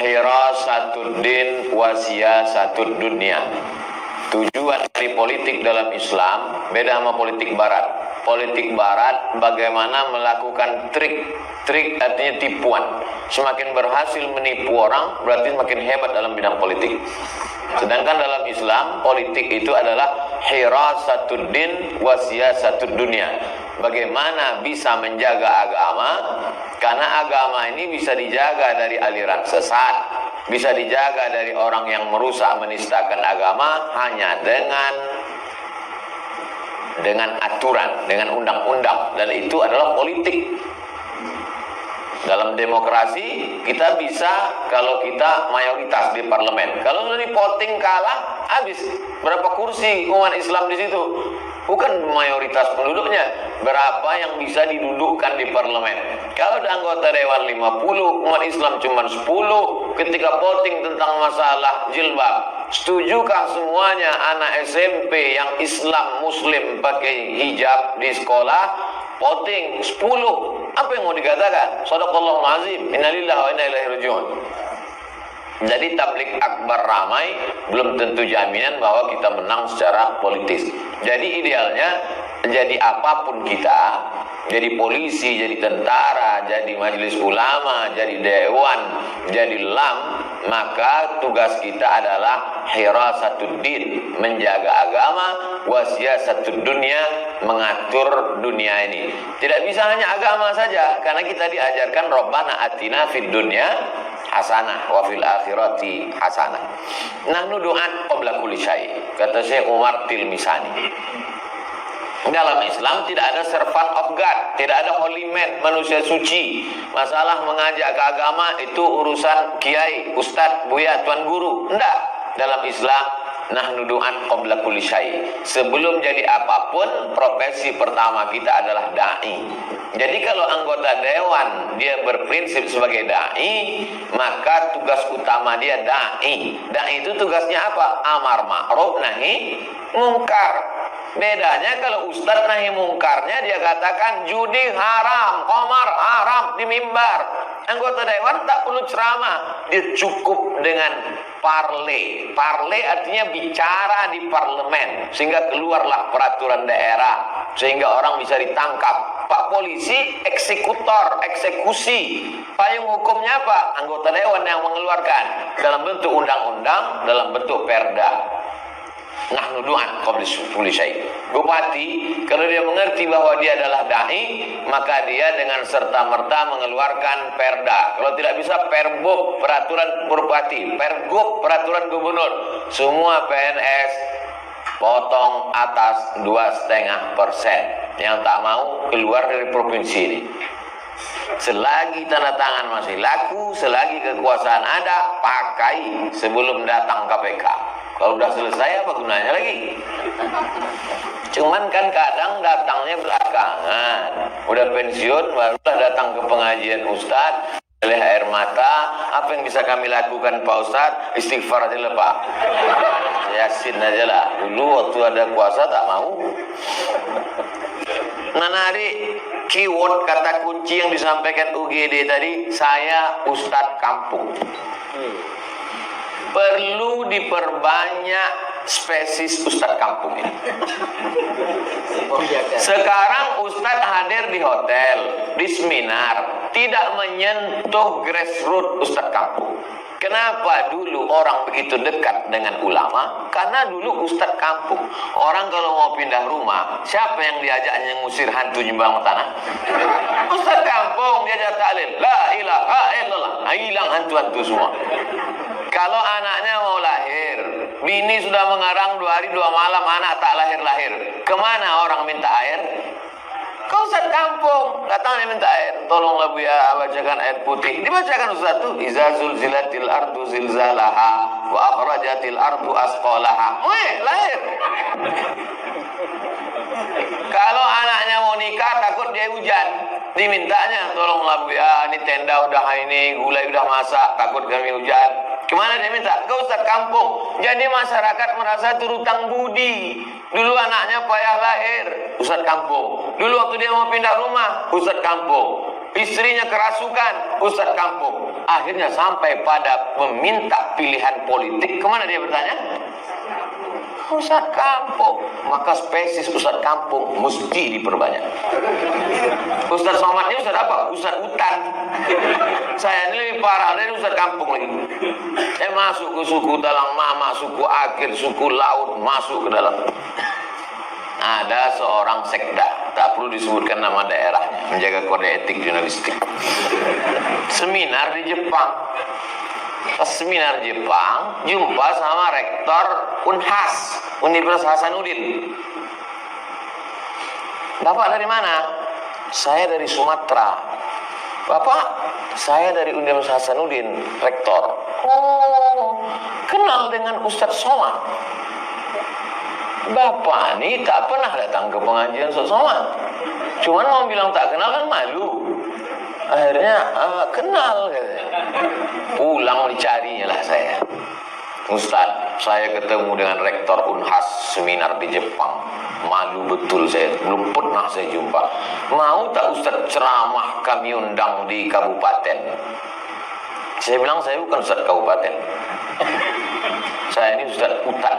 hirasatuddin wa siyasatud dunya. Tujuan dari politik dalam Islam beda sama politik barat. Politik barat bagaimana melakukan trik artinya tipuan. Semakin berhasil menipu orang berarti semakin hebat dalam bidang politik. Sedangkan dalam Islam politik itu adalah hirasatuddin wa siyasatud dunya. Bagaimana bisa menjaga agama? Karena agama ini bisa dijaga dari aliran sesat, bisa dijaga dari orang yang merusak menistakan agama hanya dengan aturan, dengan undang-undang, dan itu adalah politik. Dalam demokrasi kita bisa kalau kita mayoritas di parlemen. Kalau sudah di voting kalah, habis. Berapa kursi umat Islam di situ? Bukan mayoritas penduduknya, berapa yang bisa didudukkan di parlemen. Kalau ada anggota dewan 50, umat Islam cuma 10. Ketika voting tentang masalah jilbab, setujukah semuanya anak SMP yang Islam Muslim pakai hijab di sekolah? Voting 10. Apa yang mau dikatakan? Shadaqallahul azim. Innalillahi wa inna ilaihi raji'un. Jadi tablik akbar ramai belum tentu jaminan bahwa kita menang secara politis. Jadi idealnya jadi apapun kita, jadi polisi, jadi tentara, jadi majelis ulama, jadi dewan, jadi lam, maka tugas kita adalah hirasatuddin, menjaga agama, wasiyasatud dunya, mengatur dunia ini. Tidak bisa hanya agama saja, karena kita diajarkan Rabbana atina fid dunya hasanah wa fil akhirati hasanah. Nahnu du'at qabla kulli syai, kata Syekh Umar Tilmisani. Dalam Islam tidak ada servant of God, tidak ada holy man, manusia suci. Masalah mengajak ke agama itu urusan kiai, ustadz, buya, tuan guru. Enggak. Dalam Islam nahnu du'at qabla kulli syai. Sebelum jadi apapun, profesi pertama kita adalah dai. Jadi kalau anggota dewan dia berprinsip sebagai dai, maka tugas utama dia dai. Dai itu tugasnya apa? Amar ma'ruf nahi mungkar. Bedanya kalau ustadz nahi mungkarnya dia katakan judi haram, khamar haram di mimbar. Anggota dewan tak perlu ceramah, dia cukup dengan parle. Parle artinya bicara di parlemen sehingga keluarlah peraturan daerah, sehingga orang bisa ditangkap. Pak polisi eksekutor, eksekusi. Payung hukumnya apa? Anggota dewan yang mengeluarkan dalam bentuk undang-undang, dalam bentuk perda. Nahnu du'at qabla kulli syai. Bupati kalau dia mengerti bahwa dia adalah dai, maka dia dengan serta-merta mengeluarkan perda. Kalau tidak bisa perbub, peraturan bupati, pergub, peraturan gubernur. Semua PNS potong atas 2,5%. Yang tak mau keluar dari provinsi ini. Selagi tanda tangan masih laku, selagi kekuasaan ada, pakai sebelum datang KPK. Kalau udah selesai apa gunanya lagi? Cuman kan kadang datangnya belakangan. Udah pensiun barulah datang ke pengajian Ustadz, oleh air mata. Apa yang bisa kami lakukan Pak Ustadz? Istighfar aja lah Pak. Yasin aja lah. Dulu waktu ada kuasa tak mau. Nanari keyword kata kunci yang disampaikan UGD tadi, saya Ustadz kampung. Perlu diperbanyak spesies Ustadz kampung ini. Sekarang Ustadz hadir di hotel, di seminar, tidak menyentuh grassroots Ustadz kampung. Kenapa dulu orang begitu dekat dengan ulama? Karena dulu Ustadz kampung. Orang kalau mau pindah rumah, siapa yang diajaknya ngusir hantu nyumbang tanah? Ustadz kampung, diajak tahlil, la ilaha illallah. Hilang hantu-hantu semua. Kalau anaknya mau lahir, bini sudah mengarang 2 hari 2 malam, anak tak lahir-lahir. Kemana orang minta air? Kau Ustadz kampung, datang dia minta air. Tolonglah Buya bacakan air putih. Dibacakan Ustadz tuh. Iza zulzilatil ardu zilzalaha wa akhrajatil ardu asqalaha. Lahir. Kalau anaknya mau nikah takut dia hujan, dimintanya tolonglah Buya, ini tenda udah ini, gulai udah masak, takut kami hujan. Kemana dia minta? Ke Ustadz kampung. Jadi masyarakat merasa terutang budi. Dulu anaknya payah lahir, Ustadz kampung. Dulu waktu dia mau pindah rumah, Ustadz kampung. Istrinya kerasukan, Ustadz kampung. akhirnya sampai pada meminta pilihan politik, kemana dia bertanya? Ustadz kampung. Maka spesies Ustadz kampung mesti diperbanyak. Ustadz Somad ini Ustadz apa? Ustadz hutan. Saya ini lebih parah dari Ustadz kampung lagi. Saya masuk ke suku Dalang Mama, suku Akhir, suku Laut, masuk ke dalam. Ada seorang sekda, tak perlu disebutkan nama daerahnya, menjaga kode etik jurnalistik. Seminar di Jepang. Pas seminar Jepang, jumpa sama rektor Unhas, Universitas Hasanuddin. Bapak dari mana? Saya dari Sumatera. Bapak, saya dari Universitas Hasanuddin, rektor. Oh, kenal dengan Ustadz Somad. Bapak ini tak pernah datang ke pengajian Ustadz Somad. Cuman mau bilang tak kenal kan malu. Akhirnya kenal katanya. Pulang dicarinya lah saya. Ustadz, saya ketemu dengan rektor Unhas seminar di Jepang. Malu betul saya, belum pernah saya jumpa. Mau tak Ustadz ceramah kami undang di kabupaten? Saya bilang saya bukan Ustadz kabupaten. Saya ini Ustadz hutan.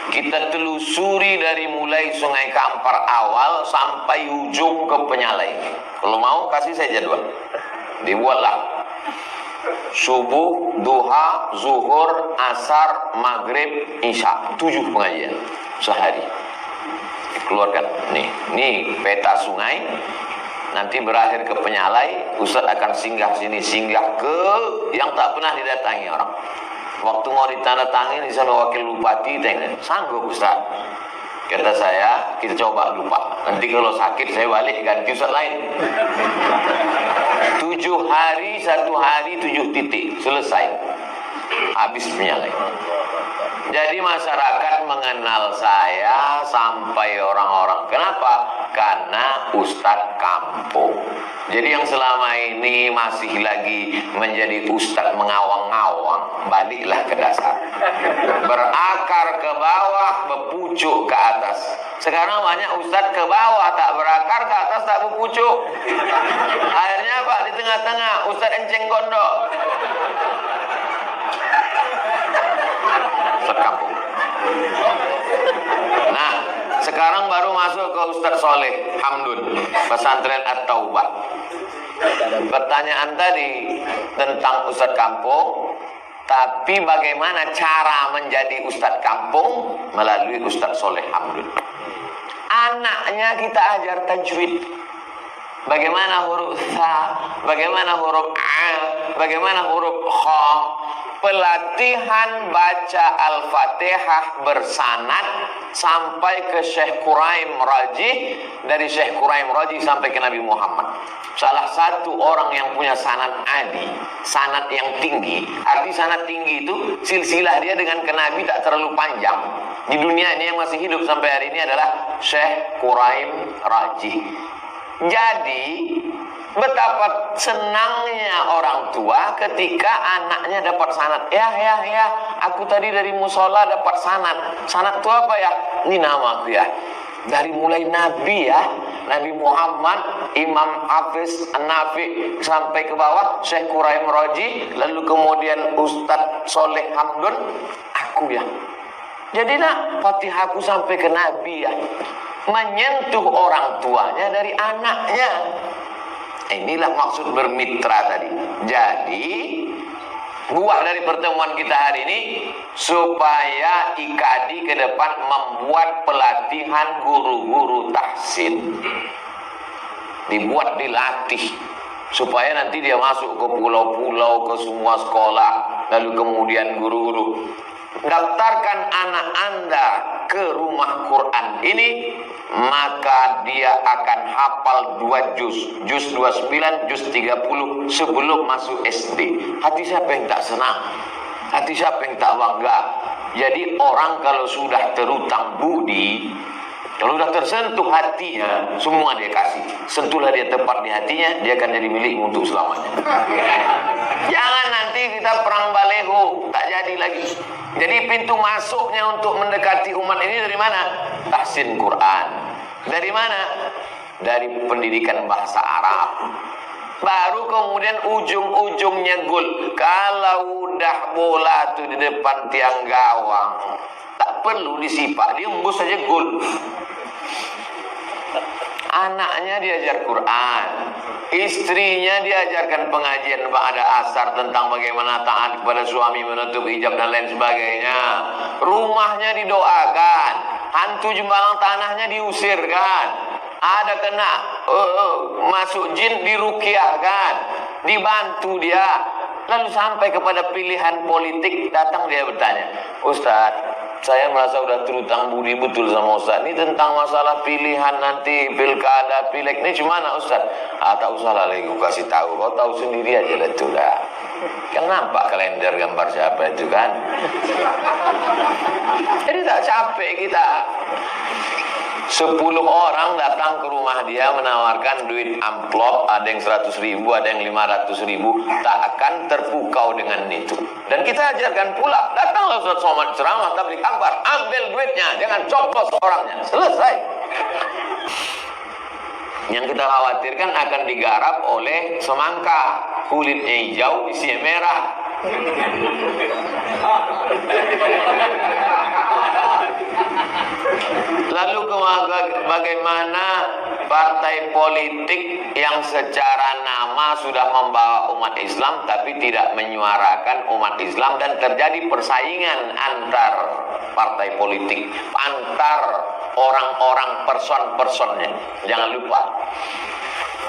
Kita telusuri dari mulai Sungai Kampar awal sampai ujung ke Penyalai. Kalau mau kasih saya jadwal. Dibuatlah subuh, duha, zuhur, asar, maghrib, isya. 7 pengajian sehari. Keluarkan. Nih peta sungai. Nanti berakhir ke Penyalai. Ustadz akan singgah sini, singgah ke yang tak pernah didatangi orang. Waktu mau ditandatangani di sana wakil bupati, tengok sanggup Ustaz. Kata saya, kita coba lupa. Nanti kalau sakit saya balik ganti Ustaz lain. 7 hari, 1 hari 7 titik selesai. Habis Penyalai. Jadi masyarakat mengenal saya sampai orang-orang. Kenapa? Karena Ustadz kampung. Jadi yang selama ini masih lagi menjadi Ustadz mengawang-awang, baliklah ke dasar. Berakar ke bawah, berpucuk ke atas. Sekarang banyak Ustadz ke bawah tak berakar, ke atas tak berpucuk. Akhirnya Pak di tengah-tengah Ustadz enceng gondok. Kampung. Nah, sekarang baru masuk ke Ustadz Soleh Hamdun, pesantren At-Taubah. Pertanyaan tadi tentang Ustadz kampung, tapi bagaimana cara menjadi Ustadz kampung melalui Ustadz Soleh Hamdun. Anaknya kita ajar tajwid. Bagaimana huruf sa, bagaimana huruf a, bagaimana huruf kha. Pelatihan baca Al-Fatihah bersanad sampai ke Syekh Quraim Raji, dari Syekh Quraim Raji sampai ke Nabi Muhammad. Salah satu orang yang punya sanad adi, sanad yang tinggi. Arti sanad tinggi itu silsilah dia dengan ke Nabi tak terlalu panjang. Di dunia ini yang masih hidup sampai hari ini adalah Syekh Quraim Raji. Jadi betapa senangnya orang tua ketika anaknya dapat sanad. Ya, aku tadi dari musola dapat sanad. Sanad itu apa ya? Ini nama aku ya. Dari mulai Nabi ya, Nabi Muhammad, Imam Hafiz An-Nafi sampai ke bawah Syekh Quraim Raji, lalu kemudian Ustadz Soleh Hamdun, aku ya. Jadi nak Fatihahku sampai ke Nabi ya. Menyentuh orang tuanya dari anaknya. Inilah maksud bermitra tadi. Jadi buah dari pertemuan kita hari ini supaya IKADI ke depan membuat pelatihan guru-guru tahsin. Dibuat, dilatih supaya nanti dia masuk ke pulau-pulau, ke semua sekolah, lalu kemudian guru-guru. Daftarkan anak Anda ke rumah Quran ini, maka dia akan hafal 2 juz, juz 29, juz 30 sebelum masuk SD. Hati siapa yang tak senang? Hati siapa yang tak bangga? Jadi orang kalau sudah terutang budi, kalau sudah tersentuh hatinya, semua dia kasih. Sentuhlah dia tepat di hatinya, dia akan jadi milikmu untuk selamanya. Jangan nanti kita perang baleho, tak jadi lagi. Jadi pintu masuknya untuk mendekati umat ini dari mana? Tahsin Quran. Dari mana? Dari pendidikan bahasa Arab. Baru kemudian ujung-ujungnya gol. Kalau udah bola tuh di depan tiang gawang, tak perlu disipak, diembus saja gol. Anaknya diajar Quran, istrinya diajarkan pengajian ba'da asar tentang bagaimana taat kepada suami, menutup hijab dan lain sebagainya. Rumahnya didoakan, hantu jembalang tanahnya diusirkan, ada kena masuk jin diruqyahkan, dibantu dia. Lalu sampai kepada pilihan politik, datang dia bertanya, Ustaz, saya merasa udah terutang budi betul sama Ustaz. Ini tentang masalah pilihan nanti pilkada, pileg. Ini gimana Ustaz? Tak usah lah lagi gue kasih tahu. Kau tahu sendiri aja lah itu dah. Kan nampak kalender gambar siapa itu kan. Jadi tak capek kita. 10 orang datang ke rumah dia menawarkan duit amplop, ada yang 100.000, ada yang 500.000, tak akan terpukau dengan itu. Dan kita ajarkan pula, datanglah Ustaz Somad ceramah tabligh akbar, ambil duitnya, jangan coplos orangnya, selesai. Yang kita khawatirkan akan digarap oleh semangka, kulitnya hijau, isinya merah. Lalu bagaimana partai politik yang secara nama sudah membawa umat Islam tapi tidak menyuarakan umat Islam, dan terjadi persaingan antar partai politik, antar orang-orang person-personnya. Jangan lupa,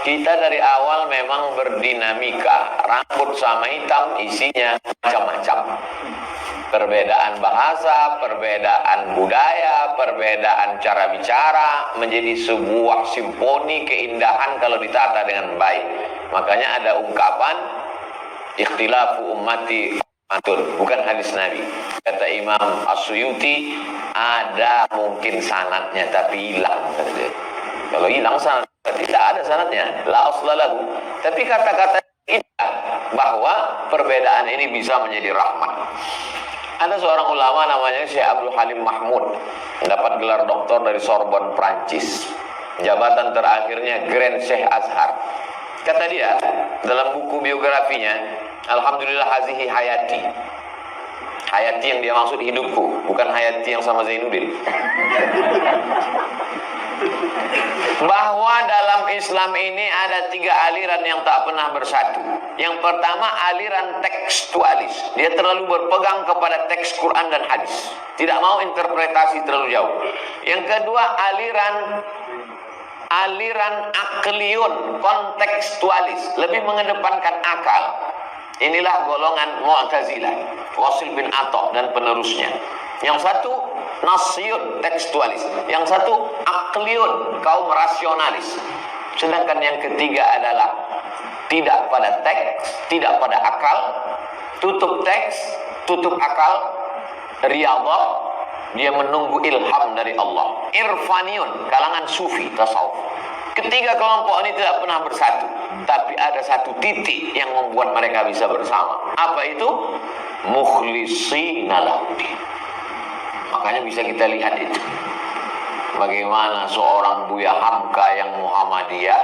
kita dari awal memang berdinamika, rambut sama hitam isinya macam-macam. Perbedaan bahasa, perbedaan budaya, perbedaan cara bicara menjadi sebuah simfoni keindahan kalau ditata dengan baik. Makanya ada ungkapan ikhtilafu ummati rahmatun, bukan hadis Nabi. Kata Imam As-Suyuti, ada mungkin sanadnya tapi hilang. Kalau hilang sanad, tidak ada sanadnya, la aslalahu. Tapi kata-kata indah bahwa perbedaan ini bisa menjadi rahmat. Ada seorang ulama namanya Syekh Abdul Halim Mahmud, mendapat gelar doktor dari Sorbonne, Prancis. Jabatan terakhirnya Grand Syekh Azhar. Kata dia dalam buku biografinya, Alhamdulillah hazihi hayati. Hayati yang dia maksud hidupku, bukan hayati yang sama Zainuddin. Bahwa dalam Islam ini ada 3 aliran yang tak pernah bersatu. Yang pertama, aliran tekstualis. Dia terlalu berpegang kepada teks Quran dan hadis, tidak mau interpretasi terlalu jauh. Yang kedua, aliran akliyun, kontekstualis, lebih mengedepankan akal. Inilah golongan Mu'tazilah, Wasil bin Atta dan penerusnya. Yang satu nasiyun, tekstualis. Yang satu akliyun, kaum rasionalis. Sedangkan yang ketiga adalah tidak pada teks, tidak pada akal, tutup teks, tutup akal, riyadhah, dia menunggu ilham dari Allah. Irfaniyun, kalangan sufi, tasawuf. Ketiga kelompok ini tidak pernah bersatu, tapi ada satu titik yang membuat mereka bisa bersama. Apa itu? Mukhlishina lahuddin. Makanya bisa kita lihat itu, bagaimana seorang Buya Hamka yang Muhammadiyah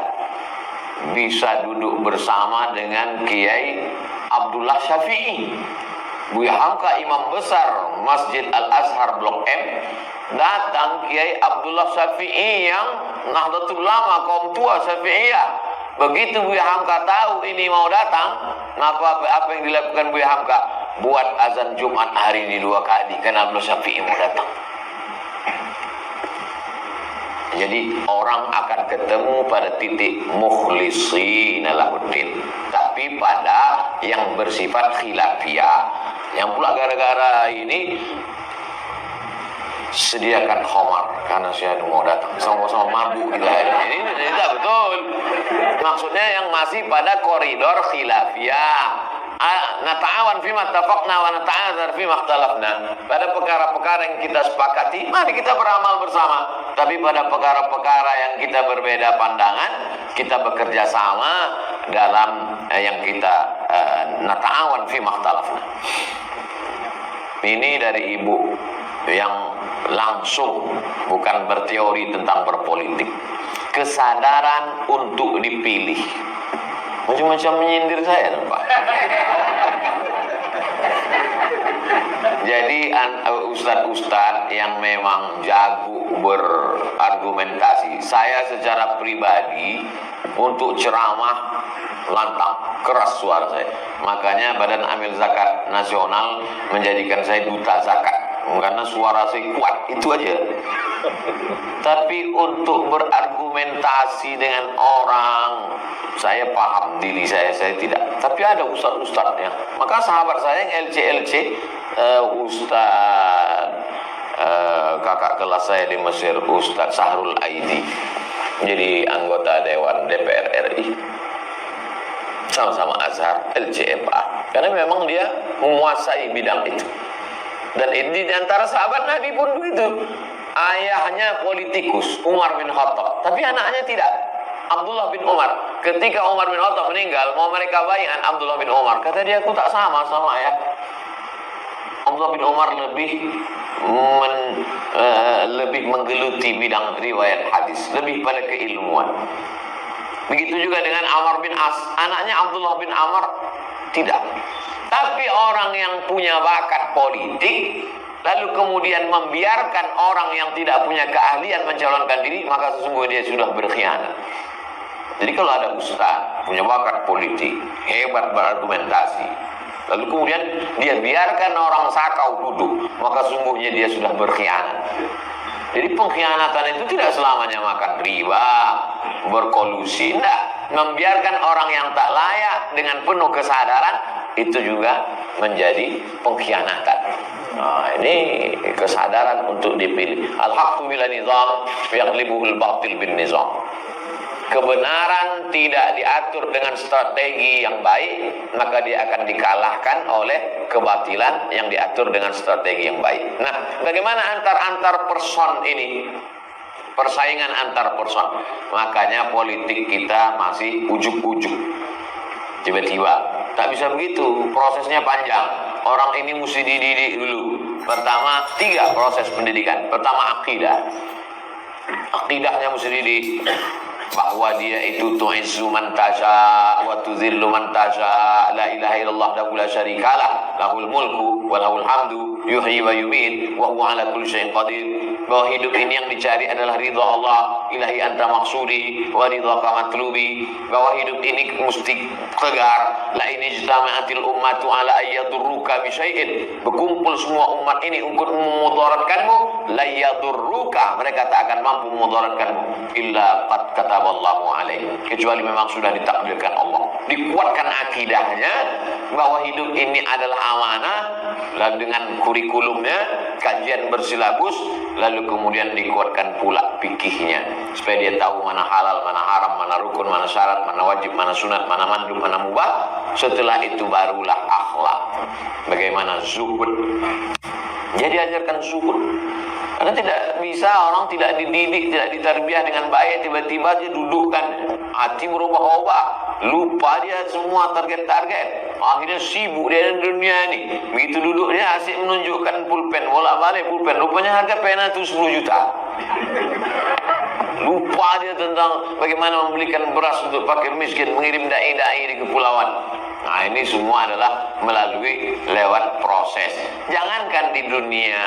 bisa duduk bersama dengan Kiai Abdullah Syafi'i. Buya Hamka imam besar Masjid Al-Azhar Blok M, datang Kiai Abdullah Syafi'i yang Nahdlatul Ulama, kaum tua Syafi'iyah. Begitu Buya Hamka tahu ini mau datang, apa yang dilakukan Buya Hamka? Buat azan Jumat hari ini 2 kali, karena Abdullah Syafi'i mau datang. Jadi orang akan ketemu pada titik mukhlishina lahuddin, tapi pada yang bersifat khilafiyah. Yang pula gara-gara ini sediakan khamar karena saya mau datang, sama-sama mabuk gitu. Ini tidak betul. Maksudnya yang masih pada koridor khilafiyah. Nata'awan fima tafaqna wa nata'adzar fima ikhtalafna. Pada perkara-perkara yang kita sepakati, mari kita beramal bersama. Tapi pada perkara-perkara yang kita berbeda pandangan, kita bekerja sama dalam yang kita nata'awan fima ikhtalafna. Ini dari ibu yang langsung, bukan berteori tentang berpolitik. Kesadaran untuk dipilih. Macam-macam menyindir saya, Pak. Jadi ustadz-ustadz yang memang jago berargumentasi, saya secara pribadi untuk ceramah lantang, keras suara saya. Makanya Badan Amil Zakat Nasional menjadikan saya duta zakat, karena suara saya kuat, itu aja. Tapi untuk berargumentasi dengan orang, saya paham diri saya tidak. Tapi ada ustadz-ustadznya. Maka sahabat saya yang LC, kakak kelas saya di Mesir, Ustadz Sahrul Aidi, jadi anggota Dewan DPR RI, sama-sama Azhar, LCMA, karena memang dia menguasai bidang itu. Dan ini di antara sahabat Nabi pun begitu. Ayahnya politikus, Umar bin Khattab, tapi anaknya tidak, Abdullah bin Umar. Ketika Umar bin Khattab meninggal, mau mereka bai'an Abdullah bin Umar, kata dia, aku tak sama ayah. Abdullah bin Umar lebih menggeluti bidang riwayat hadis, lebih pada keilmuan. Begitu juga dengan Amr bin As, anaknya Abdullah bin Amr tidak. Tapi orang yang punya bakat politik, lalu kemudian membiarkan orang yang tidak punya keahlian mencalonkan diri, maka sesungguhnya dia sudah berkhianat. Jadi kalau ada ustaz punya bakat politik, hebat berargumentasi, lalu kemudian dia biarkan orang sakau duduk, maka sesungguhnya dia sudah berkhianat. Jadi pengkhianatan itu tidak selamanya makan riba, berkolusi, tidak. Membiarkan orang yang tak layak dengan penuh kesadaran, itu juga menjadi pengkhianatan. Nah, ini kesadaran untuk dipilih. Al-haqqu bila nizam yaghlibuhul batil bin nizam. Kebenaran tidak diatur dengan strategi yang baik, maka dia akan dikalahkan oleh kebatilan yang diatur dengan strategi yang baik. Nah, bagaimana antar person ini? Persaingan antar person. Makanya politik kita masih ujuk-ujuk. Tiba-tiba. Tak bisa begitu, prosesnya panjang. Orang ini mesti dididik dulu. Pertama, 3 proses pendidikan. Pertama, akidah. Akidahnya mesti dididik. Bahwa dia itu tu'izzu man tasha wa tuzillu man tasha, la ilaha illallah wahdahu la syarikalah, lahul mulku wa lahul hamdu, yuhyi wa yumiit wa huwa ala kulli syai'in qadir. Bahwa hidup ini yang dicari adalah ridha Allah, ilahi anta maksudi wa ridhaka matlubi. Bahwa hidup ini mesti tegar, la in ijtama'atil ummatu ala ayyadurruka bi syai'in. Berkumpul semua umat ini untuk memudaratkanmu, la yadurruka, mereka tak akan mampu memudaratkanmu illa qad kataballahu alaihi, kecuali memang sudah ditakdirkan Allah. Dikuatkan akidahnya bahwa hidup ini adalah amanah, lalu dengan kurikulumnya, kajian bersilabus, lalu kemudian dikuatkan pula fikihnya supaya dia tahu mana halal, mana haram, mana rukun, mana syarat, mana wajib, mana sunat, mana mandub, mana mubah. Setelah itu barulah akhlak, bagaimana zuhud. Jadi ajarkan zuhud. Karena tidak bisa orang tidak dididik, tidak ditarbiyah dengan baik, tiba-tiba dia dudukkan, hati berubah-ubah, lupa dia semua target-target, akhirnya sibuk dia dengan dunia ini. Begitu duduk dia asyik menunjukkan pulpen, bolak-balik pulpen, rupanya harga pena itu 10 juta. Lupa dia tentang bagaimana membelikan beras untuk fakir miskin, mengirim dai-dai di kepulauan. Nah, ini semua adalah melalui lewat proses. Jangankan di dunia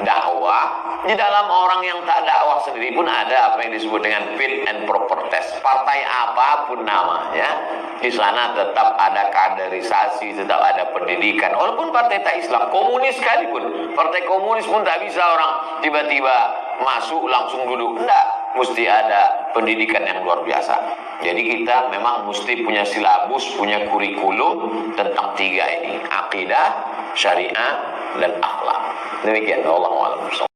dakwah, di dalam orang yang tak dakwah sendiri pun ada apa yang disebut dengan fit and proper test. Partai apapun namanya, di sana tetap ada kaderisasi, tetap ada pendidikan. Walaupun partai tak Islam, komunis sekalipun, partai komunis pun tak bisa orang tiba-tiba masuk langsung duduk. Enggak. Mesti ada pendidikan yang luar biasa. Jadi kita memang mesti punya silabus, punya kurikulum tentang 3 ini: akidah, syariah, dan akhlak. Demikian. Wallahu a'lam.